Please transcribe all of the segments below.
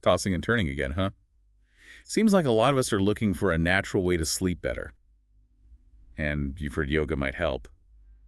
Tossing and turning again, huh? Seems like a lot of us are looking for a natural way to sleep better. And you've heard yoga might help.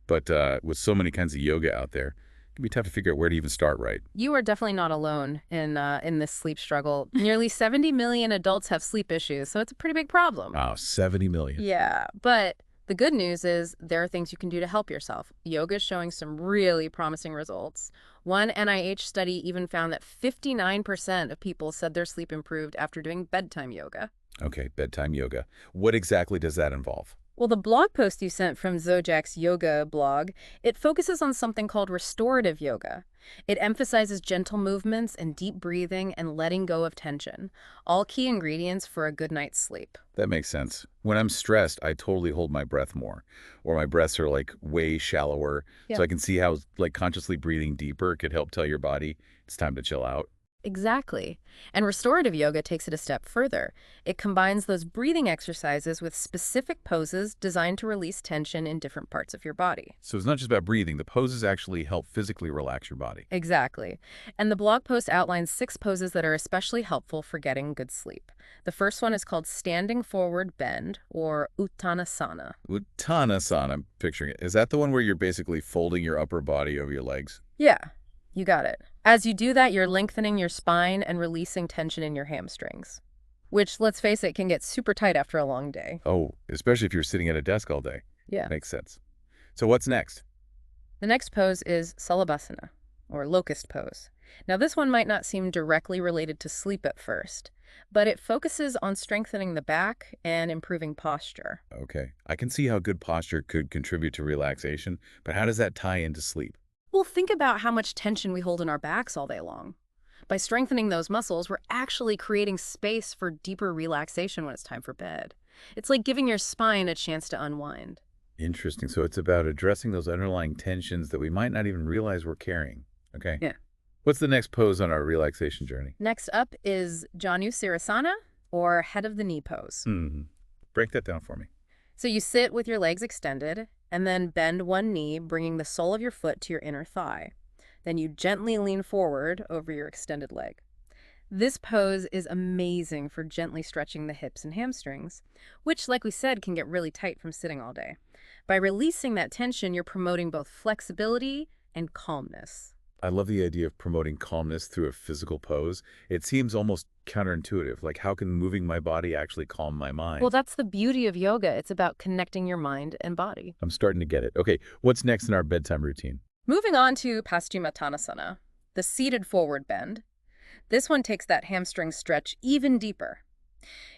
But with so many kinds of yoga out there, it can be tough to figure out where to even start right. You are definitely not alone in this sleep struggle. Nearly 70 million adults have sleep issues, so it's a pretty big problem. Wow, 70 million. Yeah, but the good news is there are things you can do to help yourself. Yoga is showing some really promising results. One NIH study even found that 59% of people said their sleep improved after doing bedtime yoga. Okay, bedtime yoga. What exactly does that involve? Well, the blog post you sent from Zojak's yoga blog, it focuses on something called restorative yoga. It emphasizes gentle movements and deep breathing and letting go of tension, all key ingredients for a good night's sleep. That makes sense. When I'm stressed, I totally hold my breath more, or my breaths are like way shallower. Yeah. So I can see how like consciously breathing deeper could help tell your body it's time to chill out. Exactly. And restorative yoga takes it a step further. It combines those breathing exercises with specific poses designed to release tension in different parts of your body. So it's not just about breathing. The poses actually help physically relax your body. Exactly. And the blog post outlines 6 poses that are especially helpful for getting good sleep. The first one is called Standing Forward Bend, or Uttanasana. Uttanasana, I'm picturing it. Is that the one where you're basically folding your upper body over your legs? Yeah, you got it. As you do that, you're lengthening your spine and releasing tension in your hamstrings, which, let's face it, can get super tight after a long day. Oh, especially if you're sitting at a desk all day. Yeah. Makes sense. So what's next? The next pose is Salabhasana, or locust pose. Now, this one might not seem directly related to sleep at first, but it focuses on strengthening the back and improving posture. Okay. I can see how good posture could contribute to relaxation, but how does that tie into sleep? Well, think about how much tension we hold in our backs all day long. By strengthening those muscles, we're actually creating space for deeper relaxation when it's time for bed. It's like giving your spine a chance to unwind. Interesting. So it's about addressing those underlying tensions that we might not even realize we're carrying. Okay. Yeah. What's the next pose on our relaxation journey? Next up is Janu Sirasana, or head of the knee pose. Break that down for me. So you sit with your legs extended and then bend one knee, bringing the sole of your foot to your inner thigh. Then you gently lean forward over your extended leg. This pose is amazing for gently stretching the hips and hamstrings, which, like we said, can get really tight from sitting all day. By releasing that tension, you're promoting both flexibility and calmness. I love the idea of promoting calmness through a physical pose. It seems almost counterintuitive. Like, how can moving my body actually calm my mind? Well, that's the beauty of yoga. It's about connecting your mind and body. I'm starting to get it. Okay, what's next in our bedtime routine? Moving on to Paschimottanasana, the seated forward bend. This one takes that hamstring stretch even deeper.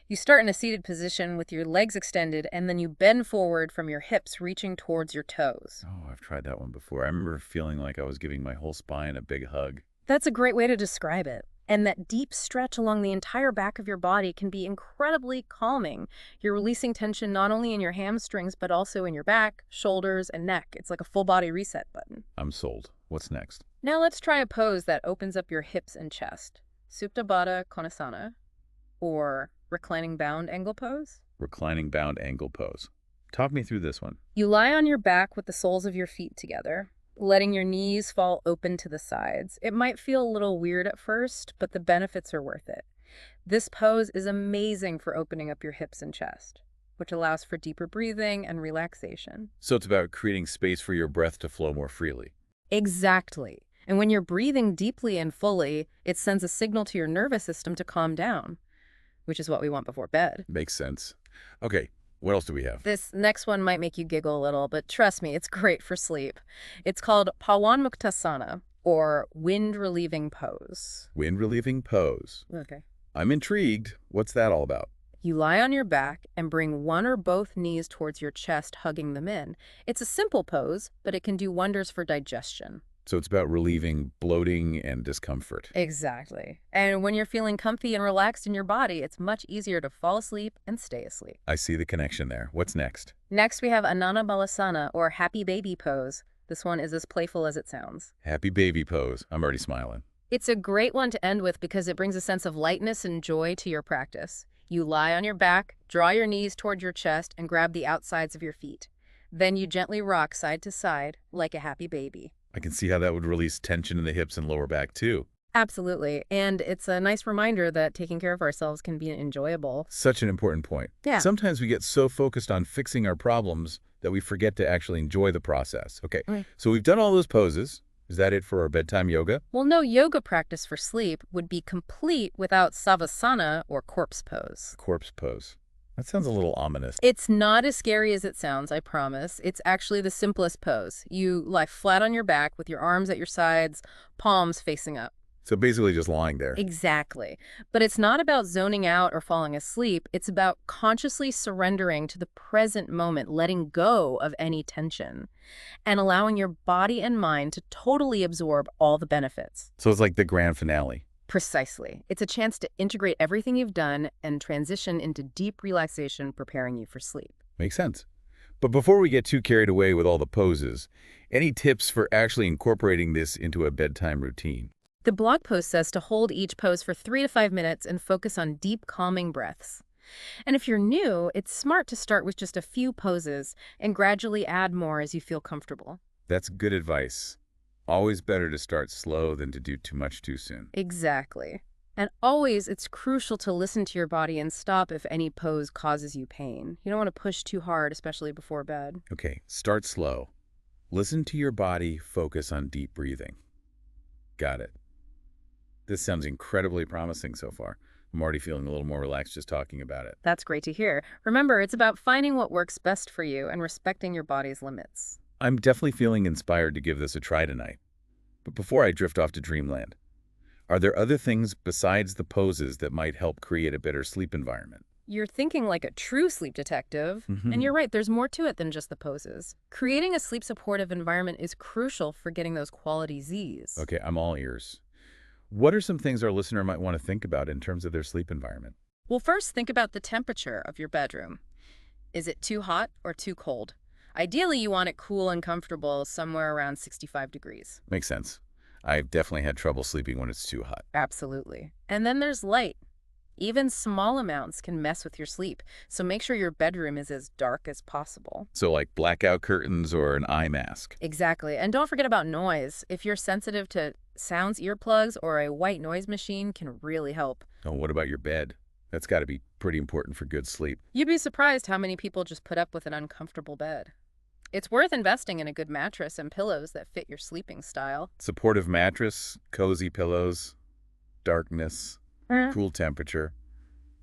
You start in a seated position with your legs extended, and then you bend forward from your hips, reaching towards your toes. Oh, I've tried that one before. I remember feeling like I was giving my whole spine a big hug. That's a great way to describe it. And that deep stretch along the entire back of your body can be incredibly calming. You're releasing tension not only in your hamstrings, but also in your back, shoulders, and neck. It's like a full body reset button. I'm sold. What's next? Now let's try a pose that opens up your hips and chest. Supta Baddha Konasana, or reclining bound angle pose. Reclining bound angle pose. Talk me through this one. You lie on your back with the soles of your feet together, letting your knees fall open to the sides. It might feel a little weird at first, but the benefits are worth it. This pose is amazing for opening up your hips and chest, which allows for deeper breathing and relaxation. So it's about creating space for your breath to flow more freely. Exactly. And when you're breathing deeply and fully, it sends a signal to your nervous system to calm down, which is what we want before bed. Makes sense. Okay, what else do we have? This next one might make you giggle a little, but trust me, it's great for sleep. It's called Pawanmuktasana, or wind relieving pose. Wind relieving pose. Okay. I'm intrigued. What's that all about? You lie on your back and bring one or both knees towards your chest, hugging them in. It's a simple pose, but it can do wonders for digestion. So it's about relieving bloating and discomfort. Exactly. And when you're feeling comfy and relaxed in your body, it's much easier to fall asleep and stay asleep. I see the connection there. What's next? Next, we have Anana Balasana, or happy baby pose. This one is as playful as it sounds. Happy baby pose. I'm already smiling. It's a great one to end with because it brings a sense of lightness and joy to your practice. You lie on your back, draw your knees toward your chest, and grab the outsides of your feet. Then you gently rock side to side like a happy baby. I can see how that would release tension in the hips and lower back too. Absolutely. And it's a nice reminder that taking care of ourselves can be enjoyable. Such an important point. Yeah. Sometimes we get so focused on fixing our problems that we forget to actually enjoy the process. Okay, Right. so we've done all those poses. Is that it for our bedtime yoga? Well, no yoga practice for sleep would be complete without savasana or corpse pose. Corpse pose. That sounds a little ominous. It's not as scary as it sounds, I promise. It's actually the simplest pose. You lie flat on your back with your arms at your sides, palms facing up. So basically just lying there. Exactly. But it's not about zoning out or falling asleep. It's about consciously surrendering to the present moment, letting go of any tension, and allowing your body and mind to totally absorb all the benefits. So it's like the grand finale. Precisely. It's a chance to integrate everything you've done and transition into deep relaxation, preparing you for sleep. Makes sense. But before we get too carried away with all the poses, any tips for actually incorporating this into a bedtime routine? The blog post says to hold each pose for 3 to 5 minutes and focus on deep, calming breaths. And if you're new, it's smart to start with just a few poses and gradually add more as you feel comfortable. That's good advice. Always better to start slow than to do too much too soon. Exactly. And always, it's crucial to listen to your body and stop if any pose causes you pain. You don't want to push too hard, especially before bed. Okay, start slow. Listen to your body, focus on deep breathing. Got it. This sounds incredibly promising so far. I'm already feeling a little more relaxed just talking about it. That's great to hear. Remember, it's about finding what works best for you and respecting your body's limits. I'm definitely feeling inspired to give this a try tonight. But before I drift off to dreamland, are there other things besides the poses that might help create a better sleep environment? You're thinking like a true sleep detective, and you're right, there's more to it than just the poses. Creating a sleep-supportive environment is crucial for getting those quality Zs. Okay, I'm all ears. What are some things our listener might want to think about in terms of their sleep environment? Well, first, think about the temperature of your bedroom. Is it too hot or too cold? Ideally, you want it cool and comfortable, somewhere around 65 degrees. Makes sense. I've definitely had trouble sleeping when it's too hot. Absolutely. And then there's light. Even small amounts can mess with your sleep, so make sure your bedroom is as dark as possible. So like blackout curtains or an eye mask. Exactly. And don't forget about noise. If you're sensitive to sounds, earplugs, or a white noise machine can really help. Oh, what about your bed? That's got to be pretty important for good sleep. You'd be surprised how many people just put up with an uncomfortable bed. It's worth investing in a good mattress and pillows that fit your sleeping style. Supportive mattress, cozy pillows, darkness, cool temperature,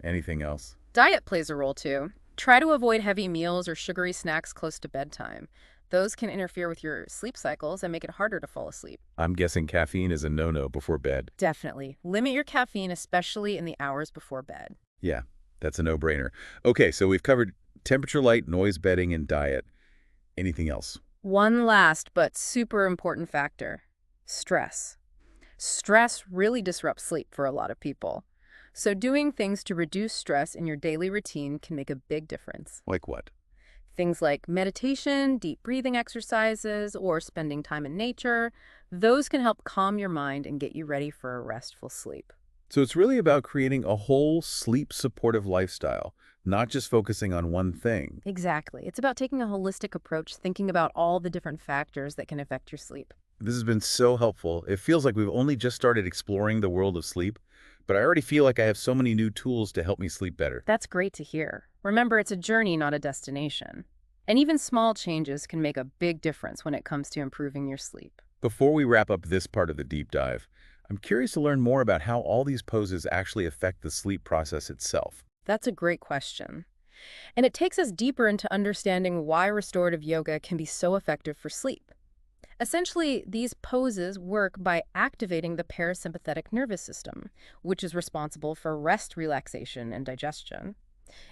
anything else? Diet plays a role too. Try to avoid heavy meals or sugary snacks close to bedtime. Those can interfere with your sleep cycles and make it harder to fall asleep. I'm guessing caffeine is a no-no before bed. Definitely. Limit your caffeine, especially in the hours before bed. Yeah, that's a no-brainer. Okay, so we've covered temperature, light, noise, bedding, and diet. Anything else? One last but super important factor: stress. Stress really disrupts sleep for a lot of people. So doing things to reduce stress in your daily routine can make a big difference. Like what? Things like meditation, deep breathing exercises, or spending time in nature, those can help calm your mind and get you ready for a restful sleep. So it's really about creating a whole sleep-supportive lifestyle, not just focusing on one thing. Exactly. It's about taking a holistic approach, thinking about all the different factors that can affect your sleep. This has been so helpful. It feels like we've only just started exploring the world of sleep, but I already feel like I have so many new tools to help me sleep better. That's great to hear. Remember, it's a journey, not a destination. And even small changes can make a big difference when it comes to improving your sleep. Before we wrap up this part of the deep dive, I'm curious to learn more about how all these poses actually affect the sleep process itself. That's a great question. And it takes us deeper into understanding why restorative yoga can be so effective for sleep. Essentially, these poses work by activating the parasympathetic nervous system, which is responsible for rest, relaxation, and digestion.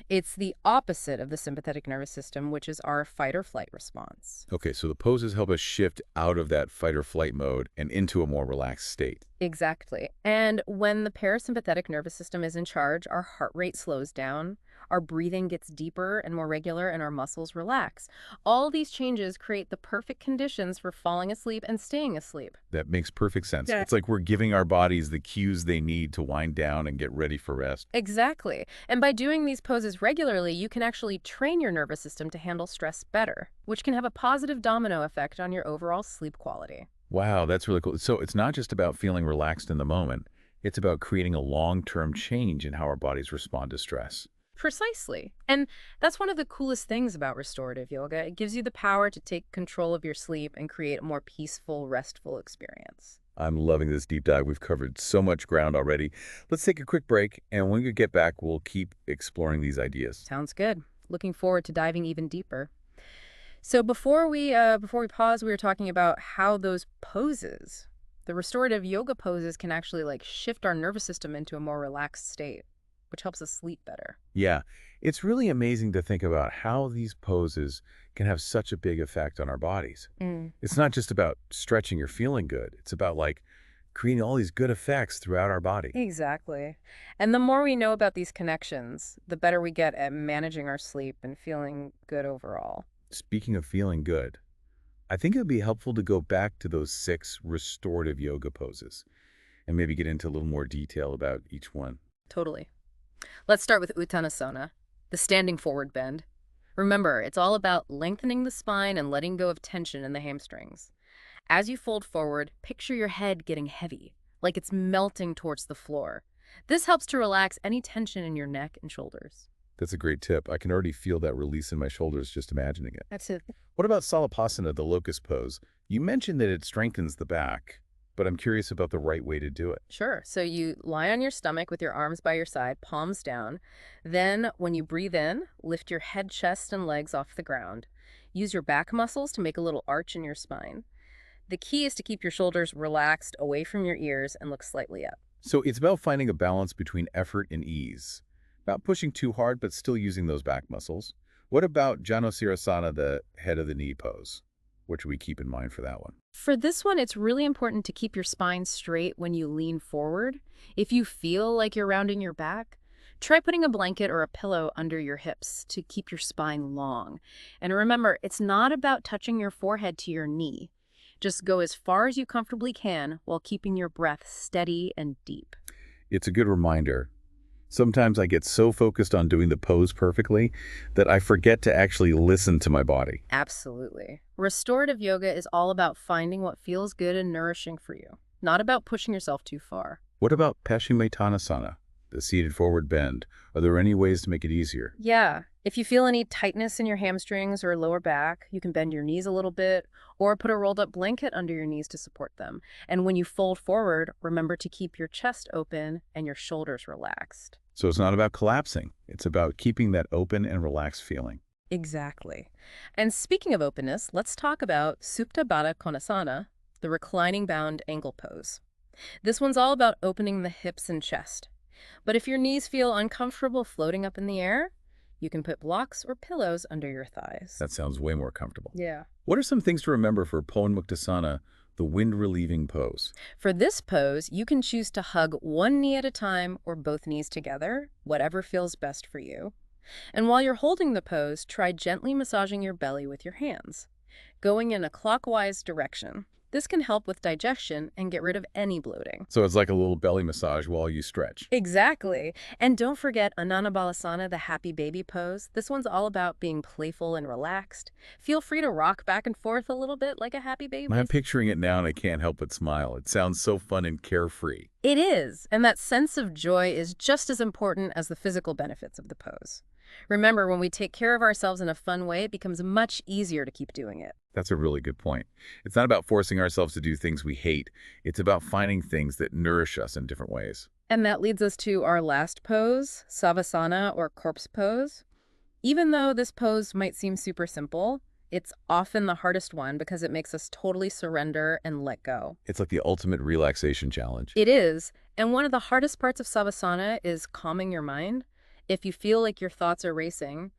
It's the opposite of the sympathetic nervous system, which is our fight or flight response. Okay, so the poses help us shift out of that fight or flight mode and into a more relaxed state. Exactly. And when the parasympathetic nervous system is in charge, our heart rate slows down, our breathing gets deeper and more regular, and our muscles relax. All these changes create the perfect conditions for falling asleep and staying asleep. That makes perfect sense. Yeah. It's like we're giving our bodies the cues they need to wind down and get ready for rest. Exactly. And by doing these poses regularly, you can actually train your nervous system to handle stress better, which can have a positive domino effect on your overall sleep quality. Wow, that's really cool. So it's not just about feeling relaxed in the moment. It's about creating a long-term change in how our bodies respond to stress. Precisely. And that's one of the coolest things about restorative yoga. It gives you the power to take control of your sleep and create a more peaceful, restful experience. I'm loving this deep dive. We've covered so much ground already. Let's take a quick break, and when we get back, we'll keep exploring these ideas. Sounds good. Looking forward to diving even deeper. So before we pause, we were talking about how those poses, the restorative yoga poses, can actually like shift our nervous system into a more relaxed state, which helps us sleep better. Yeah, it's really amazing to think about how these poses can have such a big effect on our bodies. Mm. It's not just about stretching or feeling good. It's about like creating all these good effects throughout our body. Exactly. And the more we know about these connections, the better we get at managing our sleep and feeling good overall. Speaking of feeling good, I think it would be helpful to go back to those 6 restorative yoga poses and maybe get into a little more detail about each one. Totally. Let's start with Uttanasana, the standing forward bend. Remember, it's all about lengthening the spine and letting go of tension in the hamstrings. As you fold forward, picture your head getting heavy, like it's melting towards the floor. This helps to relax any tension in your neck and shoulders. That's a great tip. I can already feel that release in my shoulders just imagining it. That's it. What about Salapasana, the locust pose? You mentioned that it strengthens the back, but I'm curious about the right way to do it. Sure. So you lie on your stomach with your arms by your side, palms down. Then, when you breathe in, lift your head, chest, and legs off the ground. Use your back muscles to make a little arch in your spine. The key is to keep your shoulders relaxed away from your ears and look slightly up. So it's about finding a balance between effort and ease. Not pushing too hard, but still using those back muscles. What about Janosirasana, the head of the knee pose? What should we keep in mind for that one? For this one, it's really important to keep your spine straight when you lean forward. If you feel like you're rounding your back, try putting a blanket or a pillow under your hips to keep your spine long. And remember, it's not about touching your forehead to your knee. Just go as far as you comfortably can while keeping your breath steady and deep. It's a good reminder. Sometimes I get so focused on doing the pose perfectly that I forget to actually listen to my body. Absolutely. Restorative yoga is all about finding what feels good and nourishing for you, not about pushing yourself too far. What about Paschimottanasana, the seated forward bend? Are there any ways to make it easier? Yeah, if you feel any tightness in your hamstrings or lower back, you can bend your knees a little bit or put a rolled up blanket under your knees to support them. And when you fold forward, remember to keep your chest open and your shoulders relaxed. So it's not about collapsing. It's about keeping that open and relaxed feeling. Exactly. And speaking of openness, let's talk about Supta Baddha Konasana, the reclining bound ankle pose. This one's all about opening the hips and chest. But if your knees feel uncomfortable floating up in the air, you can put blocks or pillows under your thighs. That sounds way more comfortable. Yeah. What are some things to remember for Pawanmuktasana, the wind-relieving pose? For this pose, you can choose to hug one knee at a time or both knees together, whatever feels best for you. And while you're holding the pose, try gently massaging your belly with your hands, going in a clockwise direction. This can help with digestion and get rid of any bloating. So it's like a little belly massage while you stretch. Exactly. And don't forget Anana Balasana, the happy baby pose. This one's all about being playful and relaxed. Feel free to rock back and forth a little bit like a happy baby. I'm picturing it now and I can't help but smile. It sounds so fun and carefree. It is, and that sense of joy is just as important as the physical benefits of the pose. Remember, when we take care of ourselves in a fun way, it becomes much easier to keep doing it. That's a really good point. It's not about forcing ourselves to do things we hate. It's about finding things that nourish us in different ways. And that leads us to our last pose, Savasana or corpse pose. Even though this pose might seem super simple, it's often the hardest one because it makes us totally surrender and let go. It's like the ultimate relaxation challenge. It is, and one of the hardest parts of Savasana is calming your mind. If you feel like your thoughts are racing,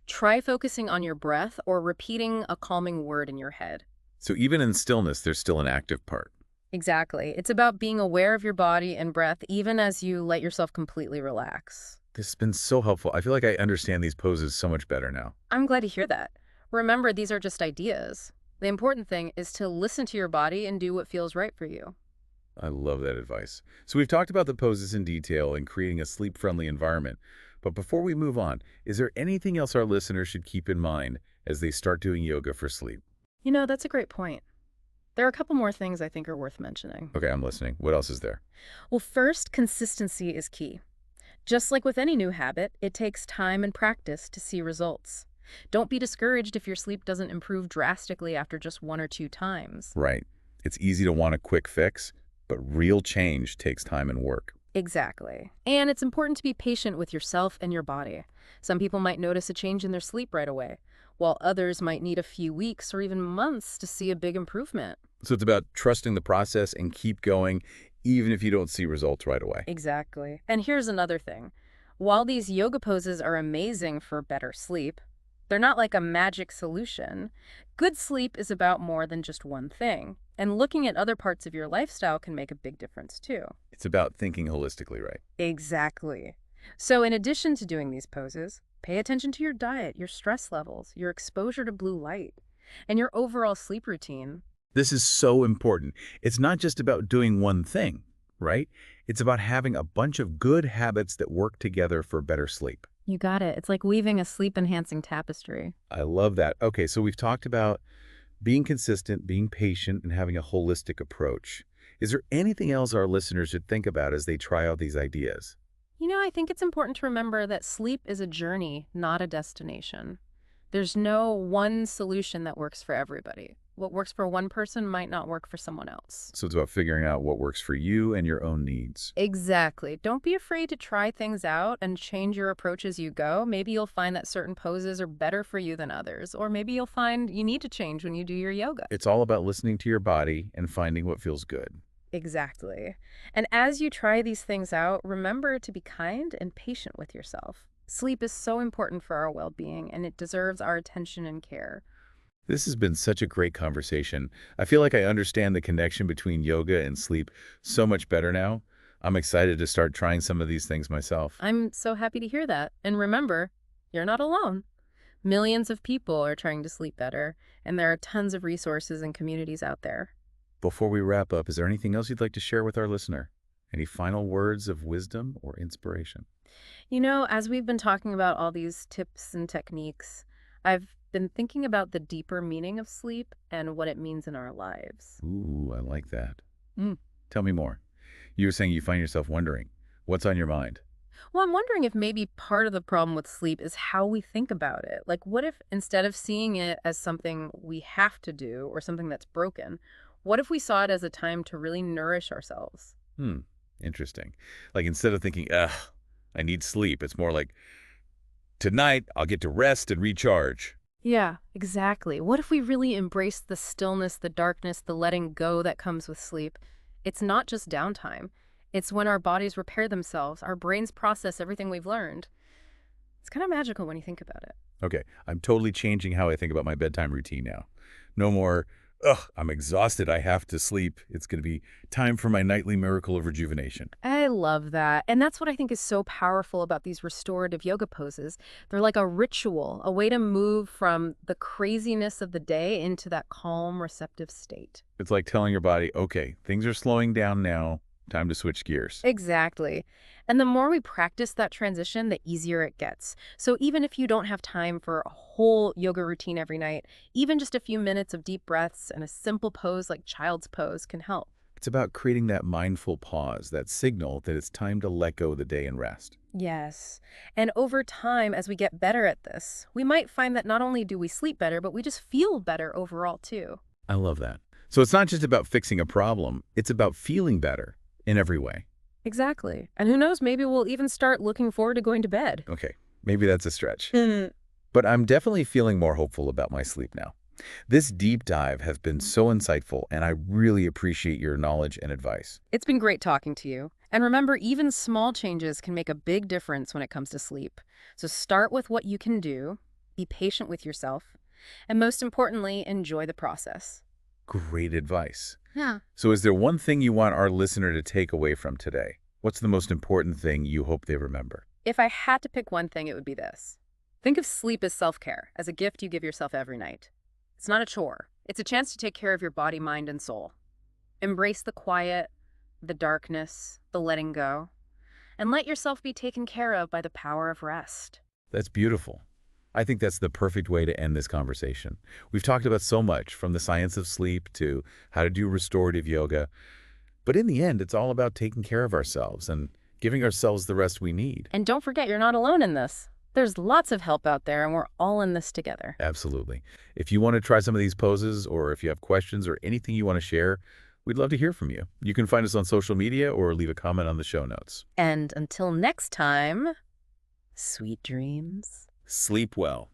try focusing on your breath or repeating a calming word in your head. So even in stillness, there's still an active part. Exactly. It's about being aware of your body and breath even as you let yourself completely relax. This has been so helpful. I feel like I understand these poses so much better now. I'm glad to hear that. Remember, these are just ideas. The important thing is to listen to your body and do what feels right for you. I love that advice. So we've talked about the poses in detail and creating a sleep-friendly environment. But before we move on, is there anything else our listeners should keep in mind as they start doing yoga for sleep? You know, that's a great point. There are a couple more things I think are worth mentioning. Okay, I'm listening. What else is there? Well, first, consistency is key. Just like with any new habit, it takes time and practice to see results. Don't be discouraged if your sleep doesn't improve drastically after just one or two times. Right. It's easy to want a quick fix, but real change takes time and work. Exactly. And it's important to be patient with yourself and your body. Some people might notice a change in their sleep right away, while others might need a few weeks or even months to see a big improvement. So it's about trusting the process and keep going, even if you don't see results right away. Exactly. And here's another thing. While these yoga poses are amazing for better sleep, they're not like a magic solution. Good sleep is about more than just one thing, and looking at other parts of your lifestyle can make a big difference too. It's about thinking holistically, right? Exactly. So in addition to doing these poses, pay attention to your diet, your stress levels, your exposure to blue light, and your overall sleep routine. This is so important. It's not just about doing one thing, right? It's about having a bunch of good habits that work together for better sleep. You got it. It's like weaving a sleep-enhancing tapestry. I love that. Okay, so we've talked about being consistent, being patient, and having a holistic approach. Is there anything else our listeners should think about as they try out these ideas? I think it's important to remember that sleep is a journey, not a destination. There's no one solution that works for everybody. What works for one person might not work for someone else. So it's about figuring out what works for you and your own needs. Exactly. Don't be afraid to try things out and change your approach as you go. Maybe you'll find that certain poses are better for you than others, or maybe you'll find you need to change when you do your yoga. It's all about listening to your body and finding what feels good. Exactly. And as you try these things out, remember to be kind and patient with yourself. Sleep is so important for our well-being, and it deserves our attention and care. This has been such a great conversation. I feel like I understand the connection between yoga and sleep so much better now. I'm excited to start trying some of these things myself. I'm so happy to hear that. And remember, you're not alone. Millions of people are trying to sleep better, and there are tons of resources and communities out there. Before we wrap up, is there anything else you'd like to share with our listener? Any final words of wisdom or inspiration? As we've been talking about all these tips and techniques, I've been thinking about the deeper meaning of sleep and what it means in our lives. Ooh, I like that. Mm. Tell me more. You were saying you find yourself wondering, what's on your mind? Well, I'm wondering if maybe part of the problem with sleep is how we think about it. Like, what if instead of seeing it as something we have to do or something that's broken, what if we saw it as a time to really nourish ourselves? Hmm, interesting. Like instead of thinking, ugh, I need sleep, it's more like, tonight I'll get to rest and recharge. Yeah, exactly. What if we really embrace the stillness, the darkness, the letting go that comes with sleep? It's not just downtime. It's when our bodies repair themselves, our brains process everything we've learned. It's kind of magical when you think about it. Okay, I'm totally changing how I think about my bedtime routine now. No more, ugh, I'm exhausted, I have to sleep. It's going to be time for my nightly miracle of rejuvenation. I love that. And that's what I think is so powerful about these restorative yoga poses. They're like a ritual, a way to move from the craziness of the day into that calm, receptive state. It's like telling your body, okay, things are slowing down now, time to switch gears. Exactly. And the more we practice that transition, the easier it gets. So even if you don't have time for a whole yoga routine every night, even just a few minutes of deep breaths and a simple pose like child's pose can help. It's about creating that mindful pause, that signal that it's time to let go of the day and rest. Yes. And over time, as we get better at this, we might find that not only do we sleep better, but we just feel better overall too. I love that. So it's not just about fixing a problem, it's about feeling better in every way. Exactly. And who knows, maybe we'll even start looking forward to going to bed. Okay, maybe that's a stretch. Mm. But I'm definitely feeling more hopeful about my sleep now. This deep dive has been so insightful, and I really appreciate your knowledge and advice. It's been great talking to you. And remember, even small changes can make a big difference when it comes to sleep. So start with what you can do, be patient with yourself, and most importantly, enjoy the process. Great advice. Yeah. So is there one thing you want our listener to take away from today? What's the most important thing you hope they remember? If I had to pick one thing, it would be this. Think of sleep as self-care, as a gift you give yourself every night. It's not a chore. It's a chance to take care of your body, mind, and soul. Embrace the quiet, the darkness, the letting go, and let yourself be taken care of by the power of rest. That's beautiful. I think that's the perfect way to end this conversation. We've talked about so much, from the science of sleep to how to do restorative yoga. But in the end, it's all about taking care of ourselves and giving ourselves the rest we need. And don't forget, you're not alone in this. There's lots of help out there, and we're all in this together. Absolutely. If you want to try some of these poses, or if you have questions or anything you want to share, we'd love to hear from you. You can find us on social media or leave a comment on the show notes. And until next time, sweet dreams. Sleep well.